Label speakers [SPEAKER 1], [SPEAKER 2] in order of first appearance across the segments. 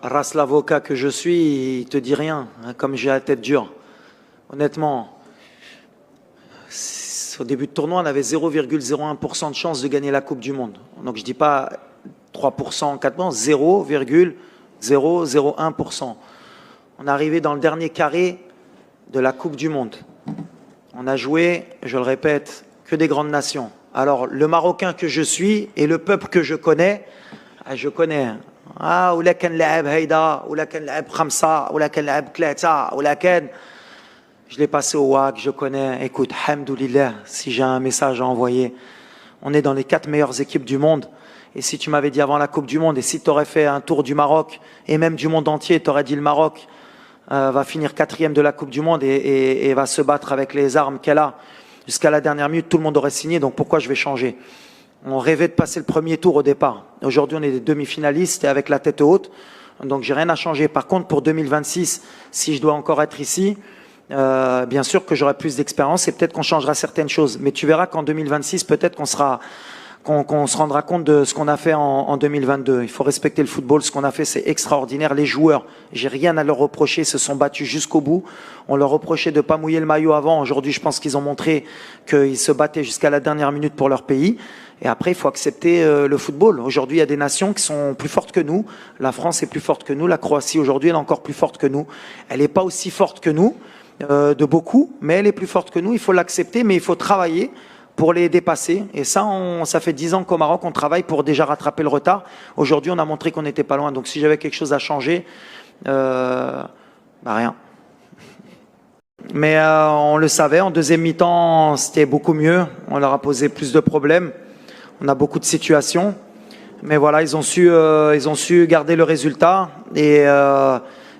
[SPEAKER 1] Race l'avocat que je suis, il te dit rien, hein, comme j'ai la tête dure. Honnêtement, au début de tournoi, on avait 0,01% de chance de gagner la Coupe du Monde. Donc je dis pas 3%, 4%, 0,001%. On est arrivé dans le dernier carré de la Coupe du Monde. On a joué, je le répète, que des grandes nations. Alors, le Marocain que je suis et le peuple que je connais. ولا كان لعب هيدا ولا كان لعب خمسة ولا كان لعب ثلاثة ولا كان. Je l'ai passé au WAC, je connais. Écoute, hamdoulilah, si j'ai un message à envoyer, on est dans les 4 meilleures équipes du monde. Et si tu m'avais dit avant la Coupe du Monde, et si tu aurais fait un tour du Maroc, et même du monde entier, tu aurais dit le Maroc va finir 4e de la Coupe du Monde et va se battre avec les armes qu'elle a. Jusqu'à la dernière minute, tout le monde aurait signé, donc pourquoi je vais changer? On rêvait de passer le premier tour au départ. Aujourd'hui, on est des demi-finalistes et avec la tête haute, donc j'ai rien à changer. Par contre, pour 2026, si je dois encore être ici, bien sûr que j'aurai plus d'expérience et peut-être qu'on changera certaines choses. Mais tu verras qu'en 2026, peut-être qu'on se rendra compte de ce qu'on a fait en 2022. Il faut respecter le football. Ce qu'on a fait, c'est extraordinaire. Les joueurs, j'ai rien à leur reprocher, se sont battus jusqu'au bout. On leur reprochait de pas mouiller le maillot avant. Aujourd'hui, je pense qu'ils ont montré qu'ils se battaient jusqu'à la dernière minute pour leur pays. Et après, il faut accepter le football. Aujourd'hui, il y a des nations qui sont plus fortes que nous. La France est plus forte que nous. La Croatie, aujourd'hui, elle est encore plus forte que nous. Elle n'est pas aussi forte que nous, de beaucoup, mais elle est plus forte que nous. Il faut l'accepter, mais il faut travailler pour les dépasser. Et ça, ça fait 10 ans qu'au Maroc, on travaille pour déjà rattraper le retard. Aujourd'hui, on a montré qu'on n'était pas loin. Donc, si j'avais quelque chose à changer, rien. Mais on le savait, en deuxième mi-temps, c'était beaucoup mieux. On leur a posé plus de problèmes. On a beaucoup de situations. Mais voilà, ils ont su garder le résultat. Et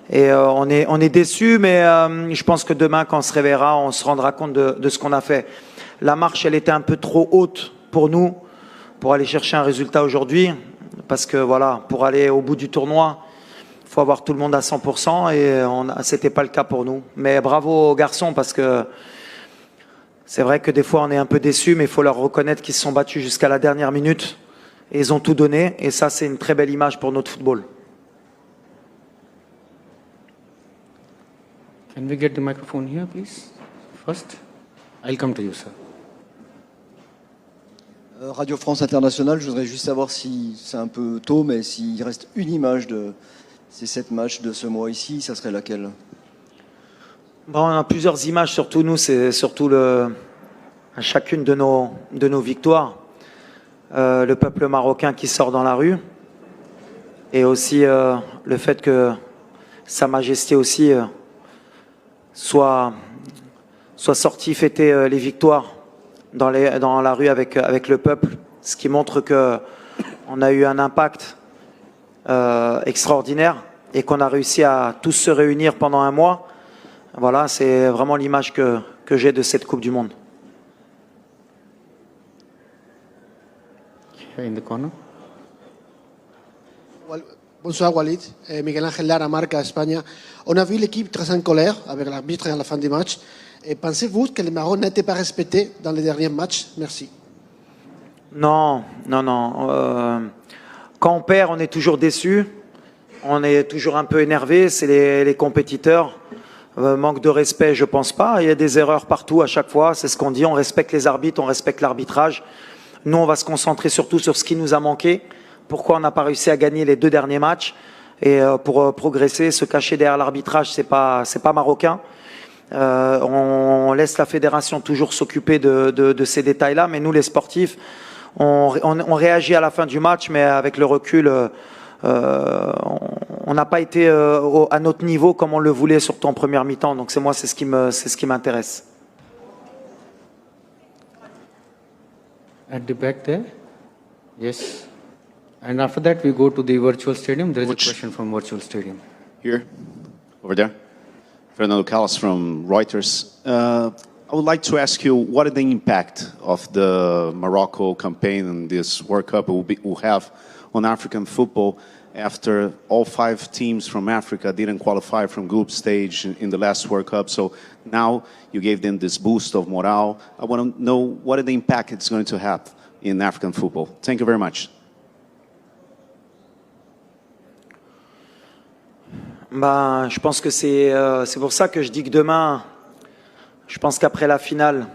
[SPEAKER 1] on est déçus, mais je pense que demain, quand on se réveillera, on se rendra compte de ce qu'on a fait. La marche, elle était un peu trop haute pour nous, pour aller chercher un résultat aujourd'hui. Parce que voilà, pour aller au bout du tournoi, il faut avoir tout le monde à 100% et c'était pas le cas pour nous. Mais bravo aux garçons parce que c'est vrai que des fois on est un peu déçus, mais il faut leur reconnaître qu'ils se sont battus jusqu'à la dernière minute et ils ont tout donné. Et ça, c'est une très belle image pour notre football.
[SPEAKER 2] Can we get the microphone here, please? First, I'll come to you, sir.
[SPEAKER 3] Radio France Internationale, je voudrais juste savoir si c'est un peu tôt, mais s'il reste une image de ces 7 matchs de ce mois ici, ça serait laquelle?
[SPEAKER 1] Bon, on a plusieurs images, surtout nous, c'est surtout à chacune de nos victoires. Le peuple marocain qui sort dans la rue et aussi le fait que Sa Majesté aussi soit sorti fêter les victoires dans la rue avec le peuple, ce qui montre qu'on a eu un impact extraordinaire et qu'on a réussi à tous se réunir pendant un mois. Voilà, c'est vraiment l'image que j'ai de cette Coupe du Monde.
[SPEAKER 2] In the corner.
[SPEAKER 4] Bonsoir Walid, Miguel Ángel Lara, Marca, Espagne. On a vu l'équipe très en colère avec l'arbitre à la fin du match. Et pensez-vous que le Maroc n'était pas respecté dans les derniers matchs? Merci.
[SPEAKER 1] Non. Quand on perd, on est toujours déçu. On est toujours un peu énervé. C'est les compétiteurs. Manque de respect, je pense pas. Il y a des erreurs partout à chaque fois. C'est ce qu'on dit. On respecte les arbitres, on respecte l'arbitrage. Nous, on va se concentrer surtout sur ce qui nous a manqué. Pourquoi on n'a pas réussi à gagner les 2 derniers matchs? Et pour progresser, se cacher derrière l'arbitrage, c'est pas marocain. On laisse la fédération toujours s'occuper de ces détails-là, mais nous, les sportifs, on réagit à la fin du match, mais avec le recul, on n'a pas été à notre niveau comme on le voulait, surtout en première mi-temps. Donc c'est ce qui m'intéresse.
[SPEAKER 2] At the back there? Yes. And after that, we go to the virtual stadium. There is a question from virtual stadium.
[SPEAKER 5] Here, over there. Fernando Callas from Reuters. I would like to ask you, what is the impact of the Morocco campaign and this World Cup will have on African football after all 5 teams from Africa didn't qualify from group stage in the last World Cup? So now you gave them this boost of morale. I want to know what is the impact it's going to have in African football. Thank you very much.
[SPEAKER 1] Ben, je pense que c'est pour ça que je dis que demain, je pense qu'après la finale,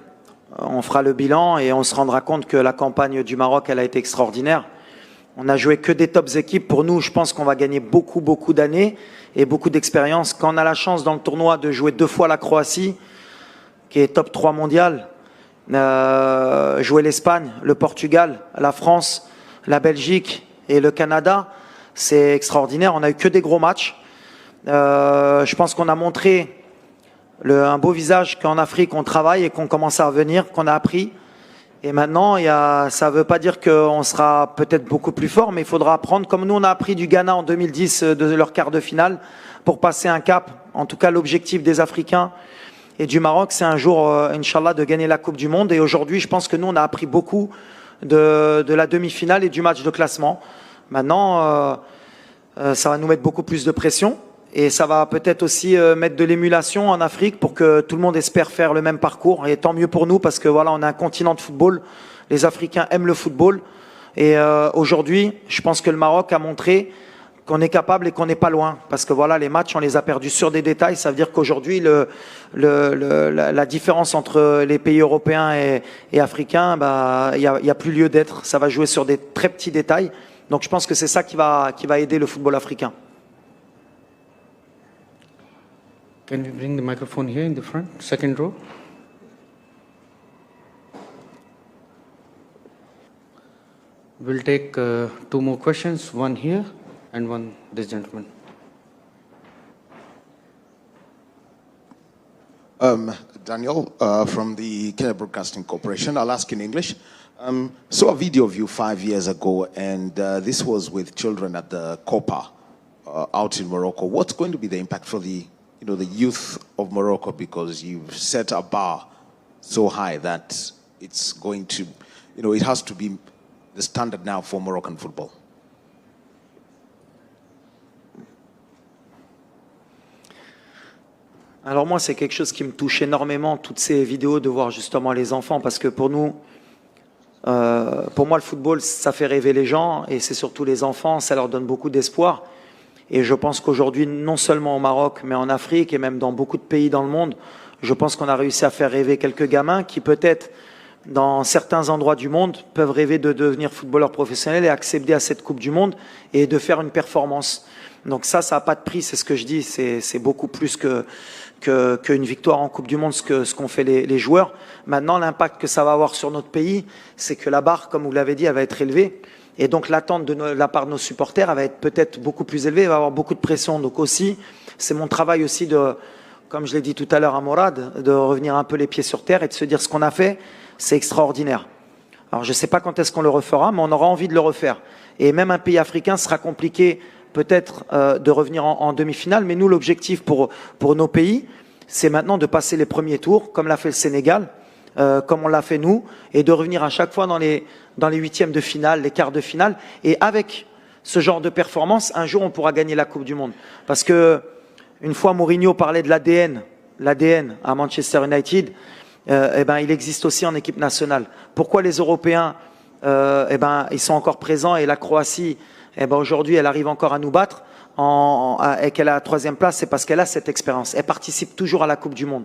[SPEAKER 1] on fera le bilan et on se rendra compte que la campagne du Maroc, elle a été extraordinaire. On a joué que des tops équipes. Pour nous, je pense qu'on va gagner beaucoup d'années et beaucoup d'expérience. Quand on a la chance dans le tournoi de jouer 2 fois la Croatie, qui est top 3 mondial, jouer l'Espagne, le Portugal, la France, la Belgique et le Canada, c'est extraordinaire. On a eu que des gros matchs. Je pense qu'on a montré un beau visage qu'en Afrique on travaille et qu'on commence à revenir, qu'on a appris. Et maintenant, ça ne veut pas dire qu'on sera peut-être beaucoup plus fort, mais il faudra apprendre, comme nous on a appris du Ghana en 2010 de leur quart de finale, pour passer un cap. En tout cas, l'objectif des Africains et du Maroc, c'est un jour, Inch'Allah, de gagner la Coupe du Monde. Et aujourd'hui, je pense que nous, on a appris beaucoup de la demi-finale et du match de classement. Maintenant, ça va nous mettre beaucoup plus de pression. Et ça va peut-être aussi mettre de l'émulation en Afrique pour que tout le monde espère faire le même parcours. Et tant mieux pour nous parce que voilà, on a un continent de football. Les Africains aiment le football. Et aujourd'hui, je pense que le Maroc a montré qu'on est capable et qu'on n'est pas loin. Parce que voilà, les matchs, on les a perdus sur des détails. Ça veut dire qu'aujourd'hui, la différence entre les pays européens et africains, bah, y a plus lieu d'être. Ça va jouer sur des très petits détails. Donc je pense que c'est ça qui va aider le football africain.
[SPEAKER 2] Can we bring the microphone here in the front, second row? We'll take 2 more questions, one here and one this gentleman.
[SPEAKER 6] Daniel from the Kenya Broadcasting Corporation. I'll ask in English. Saw a video of you 5 years ago, and this was with children at the Copa out in Morocco. What's going to be the impact for the youth of Morocco, because you've set a bar so high that it's going to, it has to be the standard now for Moroccan football?
[SPEAKER 1] Alors moi, c'est quelque chose qui me touche énormément, toutes ces vidéos, de voir justement les enfants, parce que pour nous, pour moi, le football, ça fait rêver les gens, et c'est surtout les enfants, ça leur donne beaucoup d'espoir. Et je pense qu'aujourd'hui, non seulement au Maroc, mais en Afrique et même dans beaucoup de pays dans le monde, je pense qu'on a réussi à faire rêver quelques gamins qui peut-être, dans certains endroits du monde, peuvent rêver de devenir footballeurs professionnels et accéder à cette Coupe du Monde et de faire une performance. Donc ça n'a pas de prix, c'est ce que je dis, c'est beaucoup plus qu'une victoire en Coupe du Monde, ce qu'ont fait les joueurs. Maintenant, l'impact que ça va avoir sur notre pays, c'est que la barre, comme vous l'avez dit, elle va être élevée. Et donc l'attente de la part de nos supporters, elle va être peut-être beaucoup plus élevée, il va y avoir beaucoup de pression. Donc aussi, c'est mon travail aussi de, comme je l'ai dit tout à l'heure à Morad, de revenir un peu les pieds sur terre et de se dire ce qu'on a fait, c'est extraordinaire. Alors je ne sais pas quand est-ce qu'on le refera, mais on aura envie de le refaire. Et même un pays africain sera compliqué peut-être de revenir en demi-finale, mais nous, l'objectif pour nos pays, c'est maintenant de passer les premiers tours, comme l'a fait le Sénégal, comme on l'a fait nous, et de revenir à chaque fois dans les huitièmes de finale, les quarts de finale. Et avec ce genre de performance, un jour, on pourra gagner la Coupe du Monde. Parce que une fois, Mourinho parlait de l'ADN à Manchester United, il existe aussi en équipe nationale. Pourquoi les Européens, ils sont encore présents, et la Croatie, aujourd'hui, elle arrive encore à nous battre et qu'elle a la 3e place, c'est parce qu'elle a cette expérience. Elle participe toujours à la Coupe du Monde.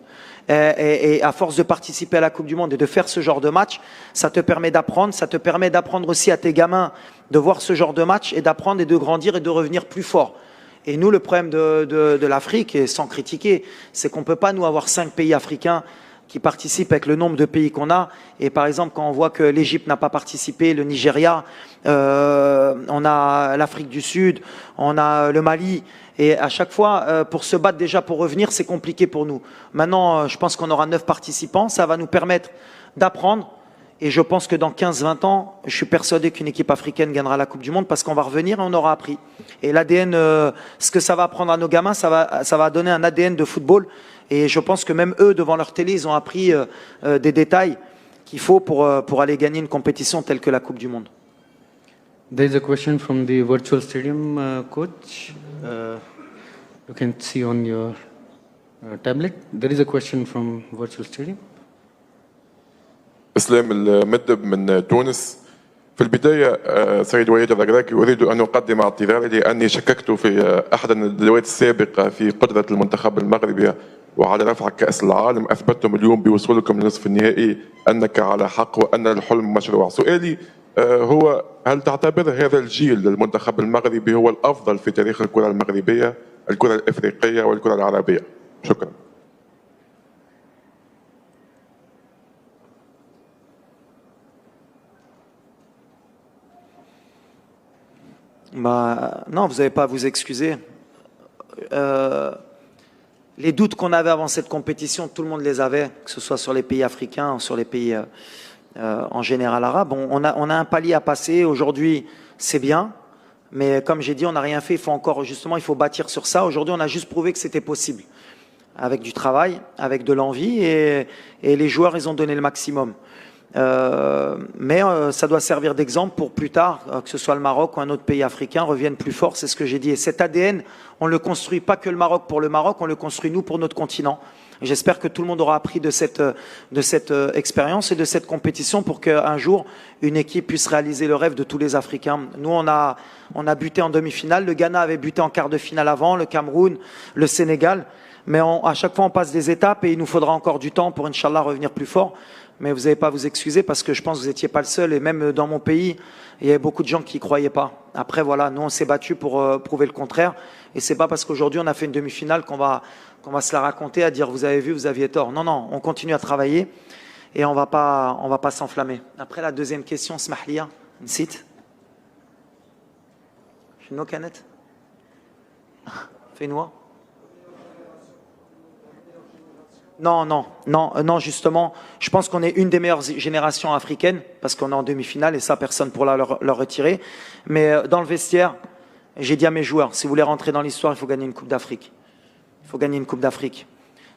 [SPEAKER 1] Et à force de participer à la Coupe du Monde et de faire ce genre de match, ça te permet d'apprendre, ça te permet d'apprendre aussi à tes gamins de voir ce genre de match et d'apprendre et de grandir et de revenir plus fort. Et nous, le problème de l'Afrique, et sans critiquer, c'est qu'on ne peut pas, nous, avoir 5 pays africains qui participent avec le nombre de pays qu'on a. Et par exemple, quand on voit que l'Égypte n'a pas participé, le Nigeria, on a l'Afrique du Sud, on a le Mali. Et à chaque fois, pour se battre déjà pour revenir, c'est compliqué pour nous. Maintenant, je pense qu'on aura 9 participants. Ça va nous permettre d'apprendre. Et je pense que dans 15-20 ans, je suis persuadé qu'une équipe africaine gagnera la Coupe du Monde parce qu'on va revenir et on aura appris. Et l'ADN, ce que ça va apprendre à nos gamins, ça va donner un ADN de football. Et je pense que même eux, devant leur télé, ils ont appris des détails qu'il faut pour aller gagner une compétition telle que la Coupe du Monde.
[SPEAKER 2] There is a question from the virtual stadium, coach. You can see on your tablet. There is a question from virtual stadium.
[SPEAKER 7] اسلام المدب من تونس. في البداية سيد وليد الركراكي أريد أن أقدم اعتذاري لأني شككت في أحد الندوات السابقة في قدرة المنتخب المغربي وعلى رفع كأس العالم. أثبتتم اليوم بوصولكم لنصف النهائي أنك على حق وأن الحلم مشروع. سؤالي هو هل تعتبر هذا الجيل للمنتخب المغربي هو الأفضل في تاريخ الكرة المغربية، الكرة الإفريقية والكرة العربية؟ شكرا.
[SPEAKER 1] Bah, non, vous n'avez pas à vous excuser. Les doutes qu'on avait avant cette compétition, tout le monde les avait, que ce soit sur les pays africains ou sur les pays en général arabes. On a un palier à passer. Aujourd'hui, c'est bien. Mais comme j'ai dit, on n'a rien fait. Il faut bâtir sur ça. Aujourd'hui, on a juste prouvé que c'était possible. Avec du travail, avec de l'envie. Et les joueurs, ils ont donné le maximum. Mais ça doit servir d'exemple pour plus tard, que ce soit le Maroc ou un autre pays africain, reviennent plus fort, c'est ce que j'ai dit. Et cet ADN, on ne le construit pas que le Maroc pour le Maroc, on le construit nous pour notre continent. J'espère que tout le monde aura appris de cette expérience et de cette compétition pour qu'un jour, une équipe puisse réaliser le rêve de tous les Africains. Nous, on a buté en demi-finale, le Ghana avait buté en quart de finale avant, le Cameroun, le Sénégal. Mais à chaque fois, on passe des étapes et il nous faudra encore du temps pour, Inch'Allah, revenir plus fort. Mais vous n'avez pas à vous excuser parce que je pense que vous n'étiez pas le seul. Et même dans mon pays, il y avait beaucoup de gens qui ne croyaient pas. Après, voilà, nous, on s'est battus pour prouver le contraire. Et c'est pas parce qu'aujourd'hui, on a fait une demi-finale qu'on va se la raconter à dire « vous avez vu, vous aviez tort ». Non, non, on continue à travailler et on va pas s'enflammer. Après, la deuxième question, Smahlia, une site. Chino Canet. Fais-nous. Non, justement, je pense qu'on est une des meilleures générations africaines parce qu'on est en demi-finale et ça, personne ne pourra leur retirer. Mais dans le vestiaire, j'ai dit à mes joueurs, si vous voulez rentrer dans l'histoire, il faut gagner une Coupe d'Afrique. Il faut gagner une Coupe d'Afrique.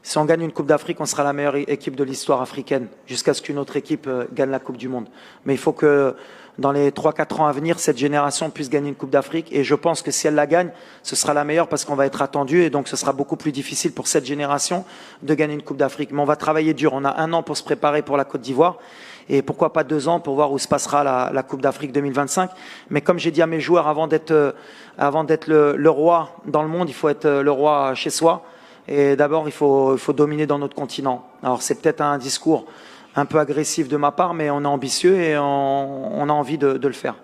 [SPEAKER 1] Si on gagne une Coupe d'Afrique, on sera la meilleure équipe de l'histoire africaine jusqu'à ce qu'une autre équipe gagne la Coupe du Monde. Mais il faut que dans les 3-4 ans à venir, cette génération puisse gagner une Coupe d'Afrique. Et je pense que si elle la gagne, ce sera la meilleure parce qu'on va être attendu. Et donc, ce sera beaucoup plus difficile pour cette génération de gagner une Coupe d'Afrique. Mais on va travailler dur. On a 1 an pour se préparer pour la Côte d'Ivoire. Et pourquoi pas 2 ans pour voir où se passera la Coupe d'Afrique 2025. Mais comme j'ai dit à mes joueurs, avant d'être le roi dans le monde, il faut être le roi chez soi. Et d'abord, il faut dominer dans notre continent. Alors, c'est peut-être un discours un peu agressif de ma part, mais on est ambitieux et on a envie de le faire.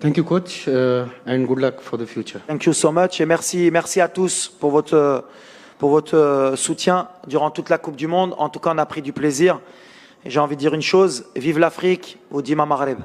[SPEAKER 2] Thank you, coach, and good luck for the future.
[SPEAKER 1] Thank you so much et merci à tous pour votre soutien durant toute la Coupe du Monde. En tout cas, on a pris du plaisir. Et j'ai envie de dire une chose, vive l'Afrique ou Dima Maghreb.